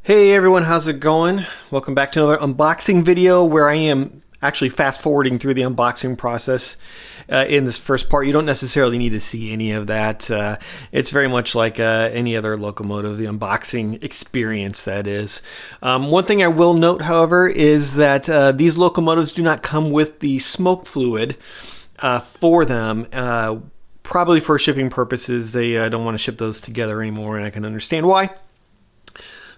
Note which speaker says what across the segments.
Speaker 1: Hey everyone, how's it going? Welcome back to another unboxing video where I am actually fast forwarding through the unboxing process in this first part. You don't necessarily need to see any of that. It's very much like any other locomotive, the unboxing experience that is. One thing I will note, however, is that these locomotives do not come with the smoke fluid for them. Probably for shipping purposes, they don't want to ship those together anymore, and I can understand why.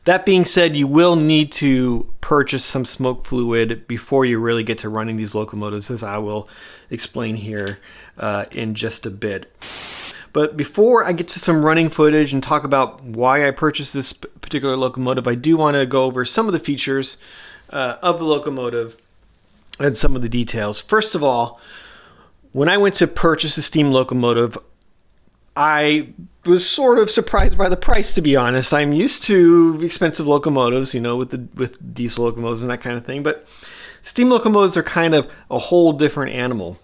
Speaker 1: That being said, you will need to purchase some smoke fluid before you really get to running these locomotives, as I will explain here in just a bit. But before I get to some running footage and talk about why I purchased this particular locomotive, I do want to go over some of the features of the locomotive and some of the details. First of all, when I went to purchase a steam locomotive, I was sort of surprised by the price, to be honest. I'm used to expensive locomotives, you know, with diesel locomotives and that kind of thing, but steam locomotives are kind of a whole different animal.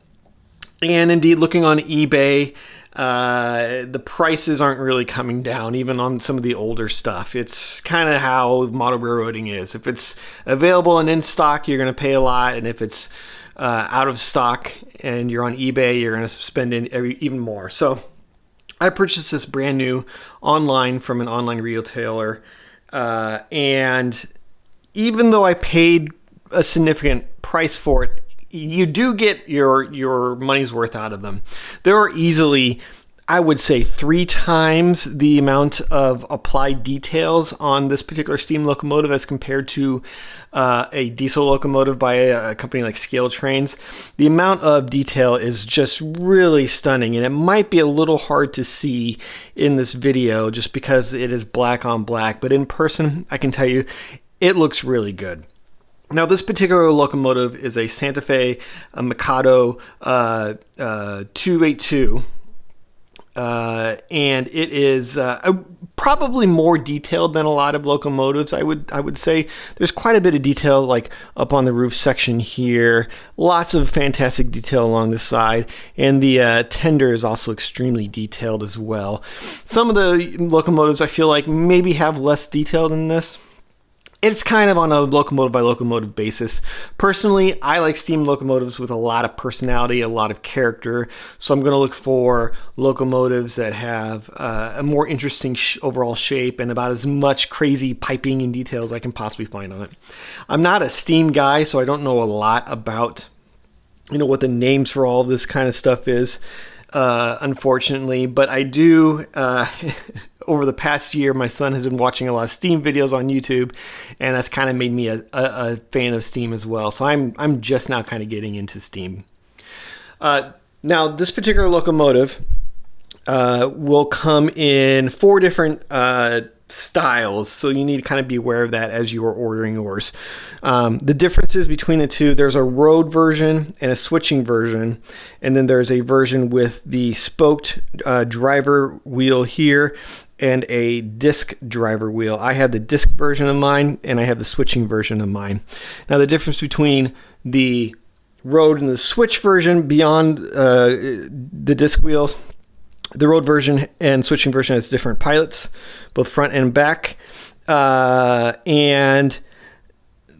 Speaker 1: And indeed, looking on eBay, the prices aren't really coming down, even on some of the older stuff. It's kind of how model railroading is. If it's available and in stock, you're going to pay a lot, and if it's out of stock and you're on eBay, you're going to spend even more. So I purchased this brand new online from an online retailer, and even though I paid a significant price for it, you do get your money's worth out of them. There are easily, I would say, 3 times the amount of applied details on this particular steam locomotive as compared to a diesel locomotive by a company like Scale Trains. The amount of detail is just really stunning, and it might be a little hard to see in this video just because it is black on black, but in person, I can tell you, it looks really good. Now, this particular locomotive is a Santa Fe Mikado 282. And it is probably more detailed than a lot of locomotives. I would say there's quite a bit of detail, like up on the roof section here. Lots of fantastic detail along the side, and the tender is also extremely detailed as well. Some of the locomotives I feel like maybe have less detail than this. It's kind of on a locomotive by locomotive basis. Personally, I like steam locomotives with a lot of personality, a lot of character. So I'm going to look for locomotives that have a more interesting overall shape and about as much crazy piping and details I can possibly find on it. I'm not a steam guy, so I don't know a lot about, you know, what the names for all of this kind of stuff is, unfortunately. But I do... Over the past year, my son has been watching a lot of steam videos on YouTube, and that's kind of made me a fan of steam as well. So I'm just now kind of getting into steam. Now, this particular locomotive will come in 4 different styles, so you need to kind of be aware of that as you are ordering yours. The differences between the two: there's a road version and a switching version, and then there's a version with the spoked driver wheel here and a disc driver wheel. I have the disc version of mine, and I have the switching version of mine. Now, the difference between the road and the switch version beyond the disc wheels: the road version and switching version has different pilots, both front and back. And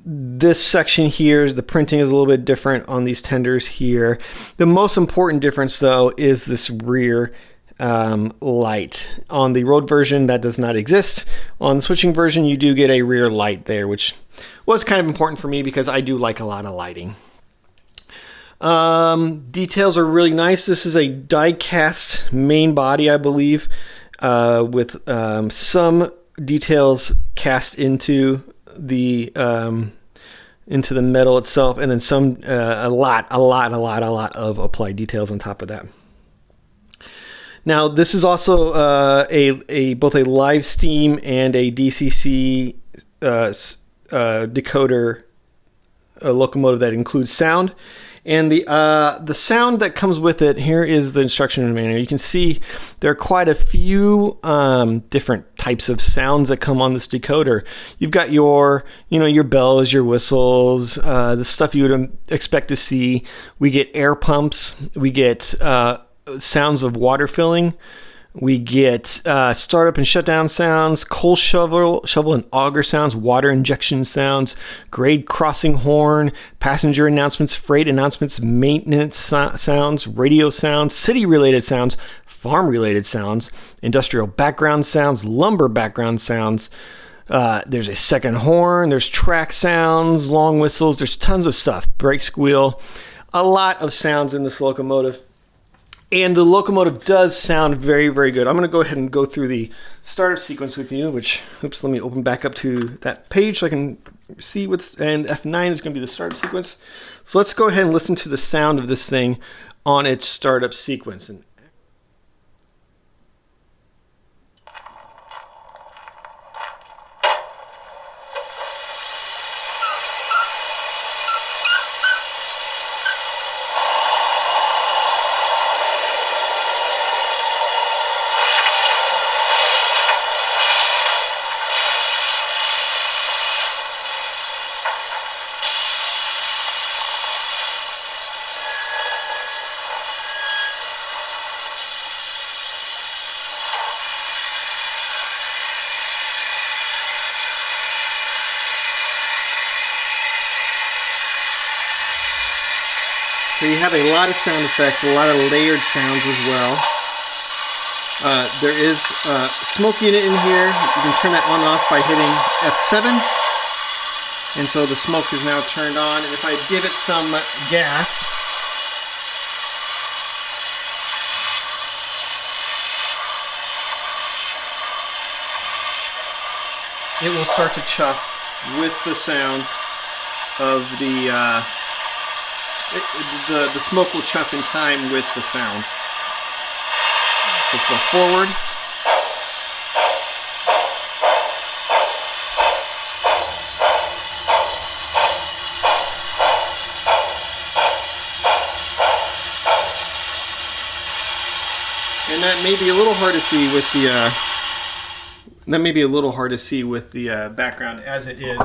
Speaker 1: this section here, the printing is a little bit different on these tenders here. The most important difference, though, is this rear light. On the road version, that does not exist. On the switching version, you do get a rear light there, which was kind of important for me because I do like a lot of lighting. Details are really nice. This is a die-cast main body, I believe, with some details cast into the metal itself, and then some a lot of applied details on top of that. Now, this is also both a live steam and a DCC decoder locomotive that includes sound. And the sound that comes with it, here is the instruction manual. You can see there are quite a few different types of sounds that come on this decoder. You've got your bells, your whistles, the stuff you would expect to see. We get air pumps. We get sounds of water filling. We get startup and shutdown sounds, coal shovel and auger sounds, water injection sounds, grade crossing horn, passenger announcements, freight announcements, maintenance sounds, radio sounds, city-related sounds, farm-related sounds, industrial background sounds, lumber background sounds. There's a second horn, there's track sounds, long whistles, there's tons of stuff. Brake squeal, a lot of sounds in this locomotive. And the locomotive does sound very, very good. I'm going to go ahead and go through the startup sequence with you, which, oops, let me open back up to that page so I can see what's, and F9 is going to be the startup sequence. So let's go ahead and listen to the sound of this thing on its startup sequence. And so you have a lot of sound effects, a lot of layered sounds as well. There is a smoke unit in here. You can turn that on and off by hitting F7. And so the smoke is now turned on. And if I give it some gas, it will start to chuff with the sound of the smoke will chuff in time with the sound. So let's go forward. And that may be a little hard to see with the background as it is.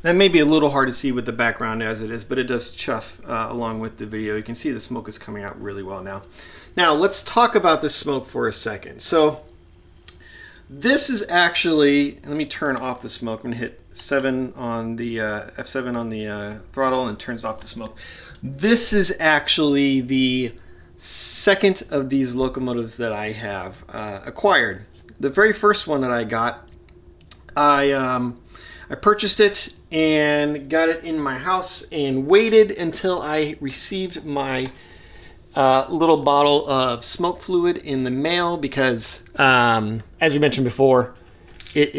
Speaker 1: That may be a little hard to see with the background as it is, but it does chuff along with the video. You can see the smoke is coming out really well now. Now let's talk about the smoke for a second. So this is actually, let me turn off the smoke. I'm gonna hit 7 on the F7 on the throttle and it turns off the smoke. This is actually the second of these locomotives that I have acquired. The very first one that I got, I purchased it and got it in my house and waited until I received my little bottle of smoke fluid in the mail because, as we mentioned before, it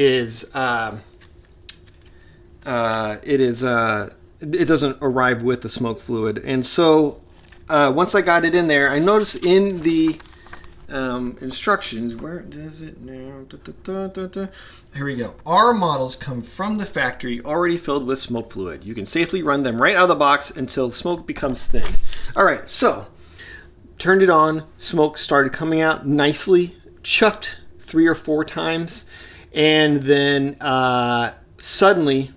Speaker 1: doesn't arrive with the smoke fluid. And so once I got it in there, I noticed in the instructions, where does it now? Here we go. Our models come from the factory already filled with smoke fluid. You can safely run them right out of the box until the smoke becomes thin. All right, so turned it on, smoke started coming out nicely, chuffed 3 or 4 times, and then suddenly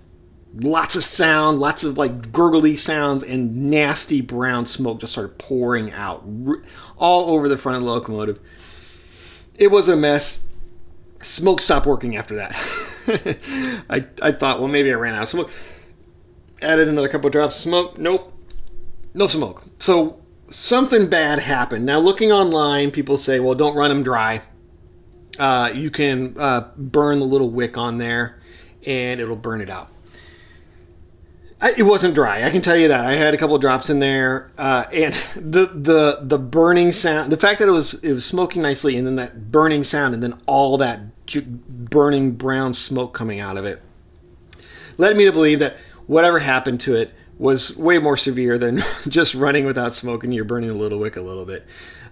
Speaker 1: lots of sound, lots of like gurgly sounds, and nasty brown smoke just started pouring out all over the front of the locomotive. It was a mess. Smoke stopped working after that. I thought, well, maybe I ran out of smoke. Added another couple of drops of smoke. Nope. No smoke. So something bad happened. Now, looking online, people say, well, don't run them dry. You can burn the little wick on there, and it'll burn it out. It wasn't dry, I can tell you that. I had a couple of drops in there, and the burning sound, the fact that it was smoking nicely, and then that burning sound, and then all that burning brown smoke coming out of it, led me to believe that whatever happened to it was way more severe than just running without smoke and you're burning a little wick a little bit.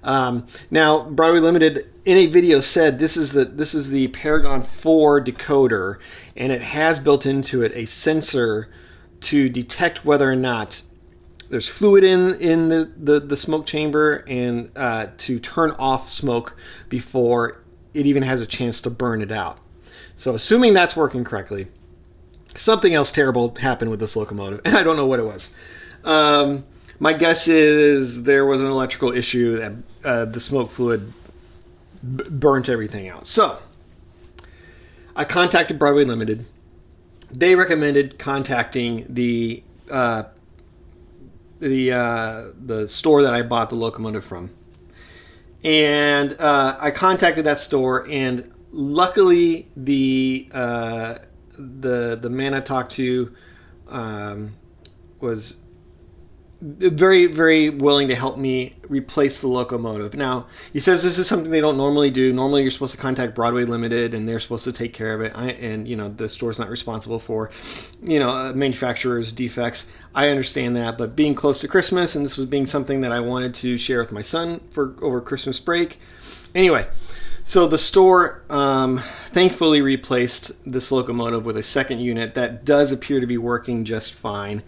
Speaker 1: Now, Broadway Limited in a video said this is the Paragon 4 decoder, and it has built into it a sensor to detect whether or not there's fluid in the smoke chamber, and to turn off smoke before it even has a chance to burn it out. So assuming that's working correctly, something else terrible happened with this locomotive, and I don't know what it was. My guess is there was an electrical issue that the smoke fluid burnt everything out. So I contacted Broadway Limited. They recommended contacting the store that I bought the locomotive from, and I contacted that store, and luckily the man I talked to was very, very willing to help me replace the locomotive. Now, he says this is something they don't normally do. Normally, you're supposed to contact Broadway Limited, and they're supposed to take care of it. And the store's not responsible for, manufacturer's defects. I understand that, but being close to Christmas, and this was being something that I wanted to share with my son for over Christmas break. Anyway, so the store thankfully replaced this locomotive with a second unit that does appear to be working just fine.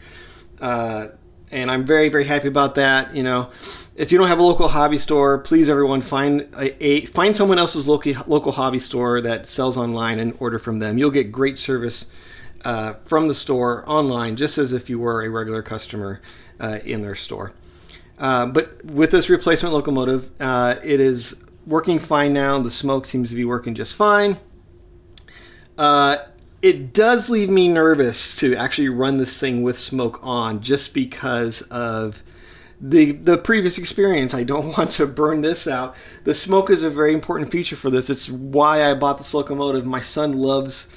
Speaker 1: And I'm very, very happy about that. If you don't have a local hobby store, please, everyone, find someone else's local hobby store that sells online and order from them. You'll get great service from the store online, just as if you were a regular customer in their store. But with this replacement locomotive, it is working fine now. The smoke seems to be working just fine. It does leave me nervous to actually run this thing with smoke on, just because of the previous experience. I don't want to burn this out. The smoke is a very important feature for this. It's why I bought this locomotive. My son loves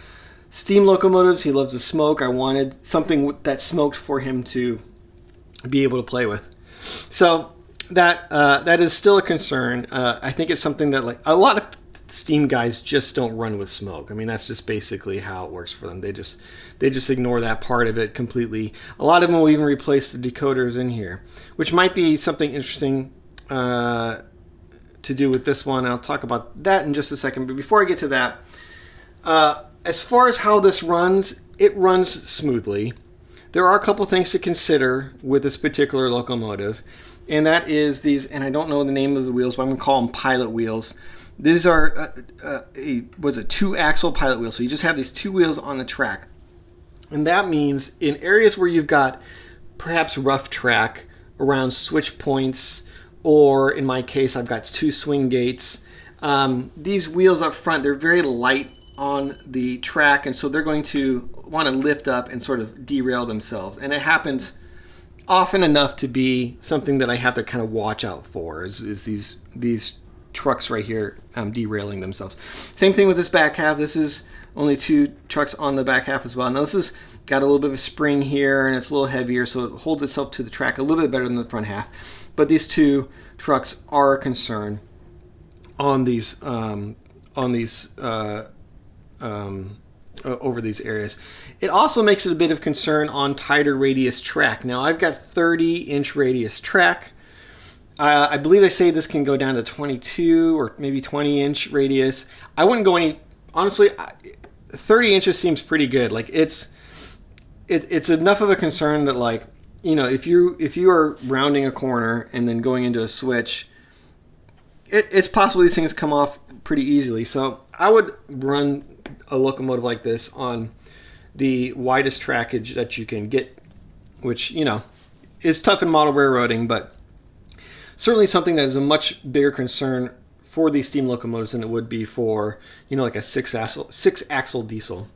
Speaker 1: steam locomotives. He loves the smoke. I wanted something that smoked for him to be able to play with. So that is still a concern. I think it's something that, like, a lot of steam guys just don't run with smoke. I mean, that's just basically how it works for them. They just ignore that part of it completely. A lot of them will even replace the decoders in here, which might be something interesting to do with this one. I'll talk about that in just a second. But before I get to that, as far as how this runs, it runs smoothly. There are a couple things to consider with this particular locomotive, and that is these, and I don't know the name of the wheels, but I'm going to call them pilot wheels. These are a 2-axle pilot wheel. So you just have these 2 wheels on the track. And that means in areas where you've got perhaps rough track around switch points, or in my case, I've got 2 swing gates. These wheels up front, they're very light on the track, and so they're going to want to lift up and sort of derail themselves. And it happens often enough to be something that I have to kind of watch out for, is these trucks right here derailing themselves. Same thing with this back half. This is only 2 trucks on the back half as well. Now this has got a little bit of a spring here, and it's a little heavier, so it holds itself to the track a little bit better than the front half. But these 2 trucks are a concern on these over these areas. It also makes it a bit of concern on tighter radius track. Now I've got 30-inch radius track. I believe they say this can go down to 22 or maybe 20-inch radius. I wouldn't go any, honestly, 30 inches seems pretty good. Like it's enough of a concern that, like, if you are rounding a corner and then going into a switch, it's possible these things come off pretty easily. So I would run a locomotive like this on the widest trackage that you can get, which, is tough in model railroading, but certainly something that is a much bigger concern for these steam locomotives than it would be for, like a 6-axle diesel.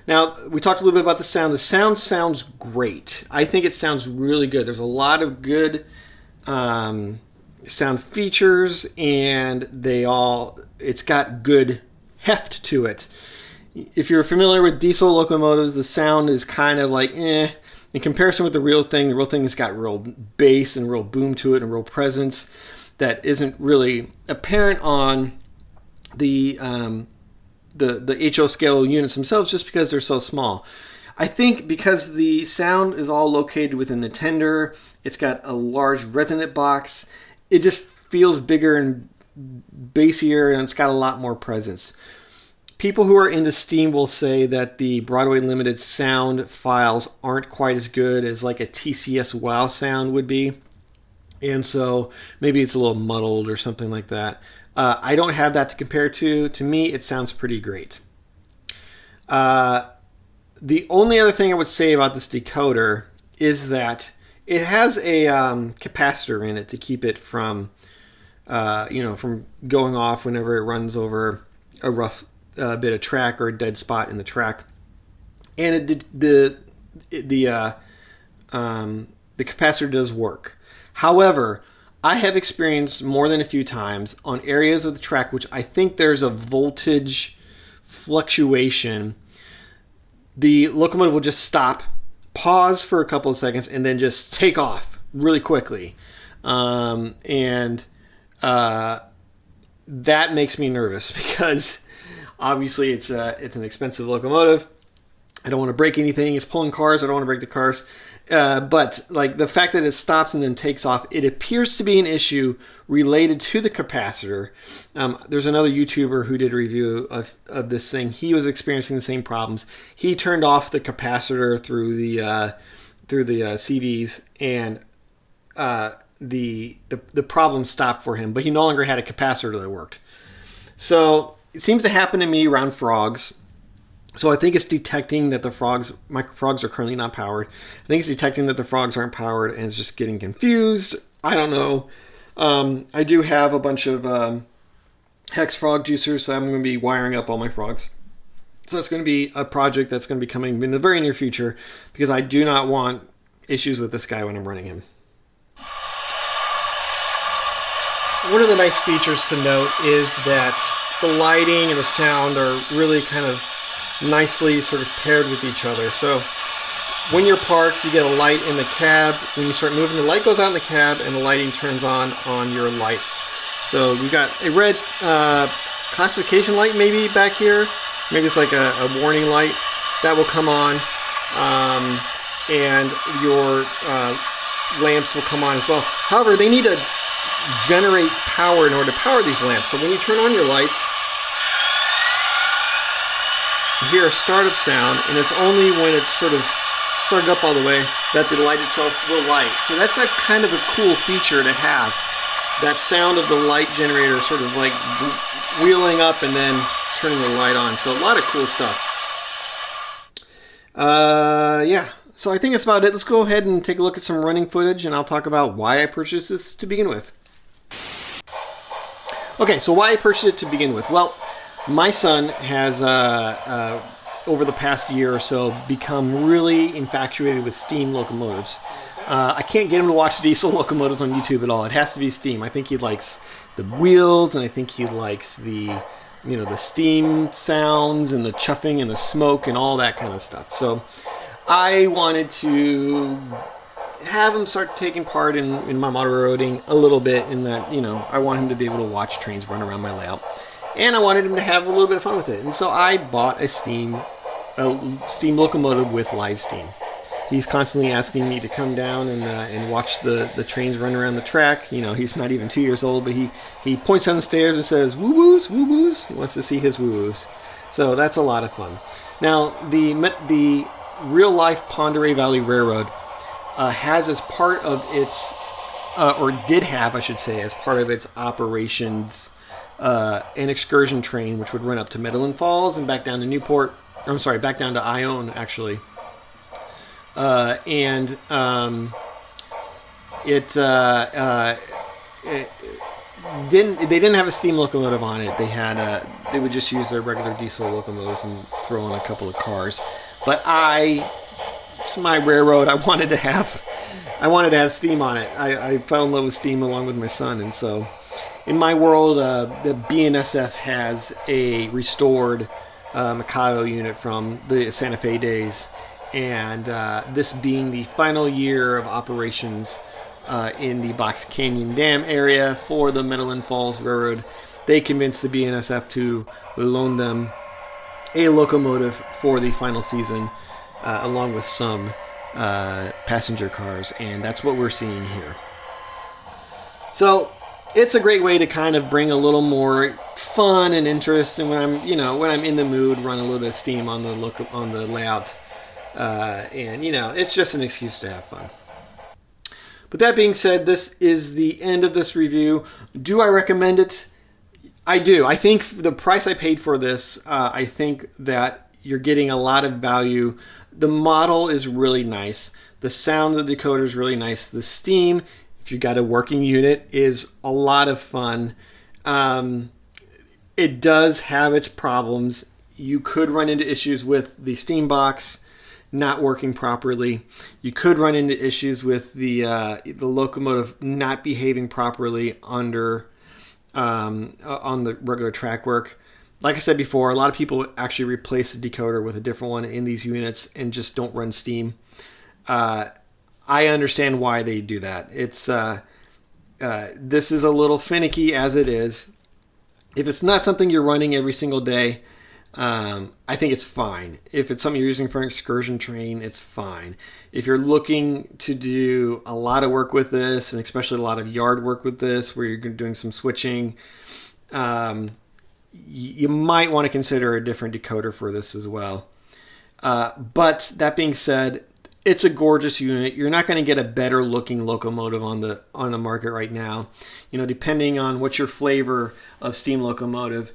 Speaker 1: Now, we talked a little bit about the sound. The sound sounds great. I think it sounds really good. There's a lot of good sound features, and it's got good heft to it. If you're familiar with diesel locomotives, the sound is kind of like, in comparison with the real thing has got real bass and real boom to it and real presence that isn't really apparent on the HO scale units themselves, just because they're so small. I think because the sound is all located within the tender, it's got a large resonant box, it just feels bigger and bassier, and it's got a lot more presence. People who are into steam will say that the Broadway Limited sound files aren't quite as good as like a TCS WOW sound would be. And so maybe it's a little muddled or something like that. I don't have that to compare to. To me, it sounds pretty great. The only other thing I would say about this decoder is that it has a capacitor in it to keep it from, from going off whenever it runs over a rough bit of track or a dead spot in the track. And the capacitor does work. However, I have experienced more than a few times on areas of the track which I think there's a voltage fluctuation. The locomotive will just stop, pause for a couple of seconds, and then just take off really quickly. And that makes me nervous because obviously it's an expensive locomotive. I don't want to break anything. It's pulling cars. I don't want to break the cars. But like the fact that it stops and then takes off, it appears to be an issue related to the capacitor. There's another YouTuber who did a review of this thing. He was experiencing the same problems. He turned off the capacitor through the CVs, and the problem stopped for him. But he no longer had a capacitor that worked. So it seems to happen to me around frogs. So I think it's detecting that my frogs are currently not powered. I think it's detecting that the frogs aren't powered and it's just getting confused. I don't know. I do have a bunch of hex frog juicers, so I'm going to be wiring up all my frogs. So that's going to be a project that's going to be coming in the very near future because I do not want issues with this guy when I'm running him. One of the nice features to note is that the lighting and the sound are really kind of nicely sort of paired with each other. So when you're parked, you get a light in the cab. When you start moving, the light goes out in the cab and the lighting turns on your lights. So you got a red classification light maybe back here. Maybe it's like a warning light that will come on, and your lamps will come on as well. However, they need to generate power in order to power these lamps. So when you turn on your lights, you hear a startup sound, and it's only when it's sort of started up all the way that the light itself will light. So that's a kind of a cool feature to have. That sound of the light generator sort of like wheeling up and then turning the light on. So a lot of cool stuff. Yeah, so I think that's about it. Let's go ahead and take a look at some running footage, and I'll talk about why I purchased this to begin with. Okay, so why I purchased it to begin with. Well, my son has, over the past year or so, become really infatuated with steam locomotives. I can't get him to watch diesel locomotives on YouTube at all. It has to be steam. I think he likes the wheels, and I think he likes the steam sounds and the chuffing and the smoke and all that kind of stuff. So I wanted to have him start taking part in my motor roading a little bit, in that, I want him to be able to watch trains run around my layout. And I wanted him to have a little bit of fun with it. And so I bought a steam locomotive with live steam. He's constantly asking me to come down and watch the trains run around the track. He's not even 2 years old, but he points down the stairs and says, woo-woos, woo-woos. He wants to see his woo-woos. So that's a lot of fun. Now, the real-life Pend Oreille Valley Railroad has as part of its, or did have, I should say, as part of its operations, an excursion train which would run up to Medellin Falls and back down to Newport. Back down to Ione, actually. It didn't have a steam locomotive on it. They would just use their regular diesel locomotives and throw on a couple of cars. But it's my railroad. I wanted to have steam on it. I fell in love with steam along with my son, and so in my world, the BNSF has a restored Mikado unit from the Santa Fe days, and this being the final year of operations in the Box Canyon Dam area for the Medellin Falls Railroad, they convinced the BNSF to loan them a locomotive for the final season, along with some passenger cars, and that's what we're seeing here. So it's a great way to kind of bring a little more fun and interest, and when I'm in the mood, run a little bit of steam on the layout, and it's just an excuse to have fun. But that being said, this is the end of this review. Do I recommend it? I do. I think the price I paid for this, I think that you're getting a lot of value. The model is really nice. The sound of the decoder is really nice. The steam, if you got a working unit, is a lot of fun. It does have its problems. You could run into issues with the steam box not working properly. You could run into issues with the locomotive not behaving properly under on the regular track work. Like I said before, a lot of people actually replace the decoder with a different one in these units and just don't run steam. I understand why they do that. It's this is a little finicky as it is. If it's not something you're running every single day, I think it's fine. If it's something you're using for an excursion train, it's fine. If you're looking to do a lot of work with this, and especially a lot of yard work with this, where you're doing some switching, you might want to consider a different decoder for this as well. But that being said, it's a gorgeous unit. You're not going to get a better looking locomotive on the market right now. You know, depending on what your flavor of steam locomotive,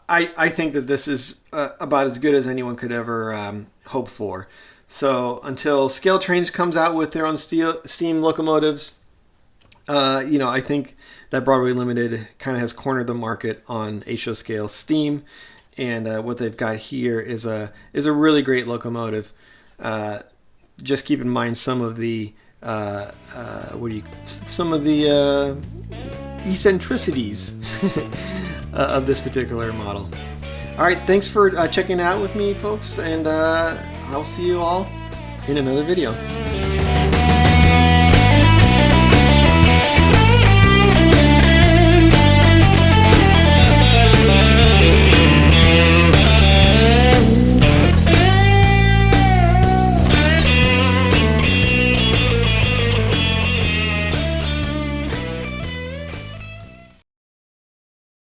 Speaker 1: I think that this is about as good as anyone could ever hope for. So until Scale Trains comes out with their own steam locomotives, you know, I think that Broadway Limited kind of has cornered the market on HO scale steam, and what they've got here is a really great locomotive. Just keep in mind some of the eccentricities of this particular model. All right, thanks for checking it out with me, folks, and I'll see you all in another video.